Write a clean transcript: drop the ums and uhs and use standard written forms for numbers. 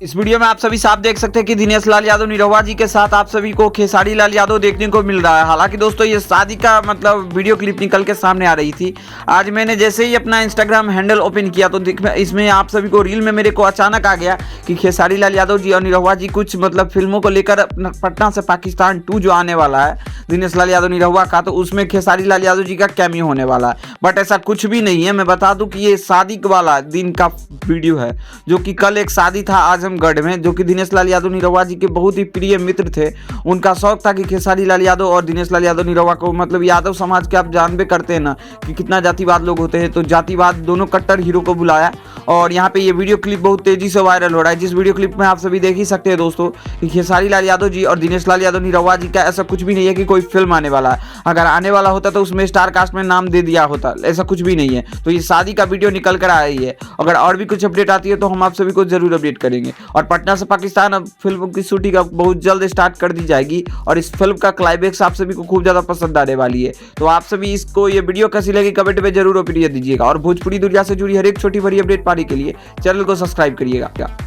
इस वीडियो में आप सभी साफ देख सकते हैं कि दिनेश लाल यादव निरहुआ जी के साथ आप सभी को खेसारी लाल यादव देखने को मिल रहा है। हालांकि दोस्तों ये शादी का मतलब वीडियो क्लिप निकल के सामने आ रही थी। आज मैंने जैसे ही अपना इंस्टाग्राम हैंडल ओपन किया तो इसमें आप सभी को रील में मेरे को अचानक आ गया कि खेसारी लाल यादव जी और निरहुआ जी कुछ मतलब फिल्मों को लेकर पटना से पाकिस्तान 2 जो आने वाला है दिनेश लाल यादव निरहुआ का, तो उसमें खेसारी लाल यादव जी का कैमियो होने वाला है। बट ऐसा कुछ भी नहीं है। मैं बता दूं कि ये शादी वाला दिन का वीडियो है, जो कि कल एक शादी था आजमगढ़ में, जो कि दिनेश लाल यादव निरहुआ जी के बहुत ही प्रिय मित्र थे। उनका शौक था कि खेसारी लाल यादव और दिनेश लाल यादव निरहुआ को, मतलब यादव समाज के आप जानबे करते हैं ना कि कितना जातिवाद लोग होते हैं, तो जातिवाद दोनों कट्टर हीरो को बुलाया और यहाँ पे ये वीडियो क्लिप बहुत तेजी से वायरल हो रहा है। जिस वीडियो क्लिप में आप सभी देख ही सकते हैं दोस्तों कि खेसारी लाल यादव जी और दिनेश लाल यादव निरहुआ जी का ऐसा कुछ भी नहीं है कि कोई फिल्म आने वाला है। अगर आने वाला होता तो उसमें स्टार कास्ट में नाम दे दिया होता, ऐसा कुछ भी नहीं है। तो ये शादी का वीडियो निकल कर आ रही है। अगर और भी कुछ अपडेट आती है तो हम आप सभी को जरूर अपडेट करेंगे। और पटना से पाकिस्तान अब फिल्म की शूटिंग अब बहुत जल्द स्टार्ट कर दी जाएगी और इस फिल्म का क्लाइमेक्स आप सभी को खूब ज्यादा पसंद आने वाली है। तो आप सभी इसको ये वीडियो कैसी लगी कमेंट में जरूर ओपिनियन दीजिएगा और भोजपुरी दुनिया से जुड़ी हर एक छोटी बड़ी अपडेट पाने के लिए चैनल को सब्सक्राइब करिएगा।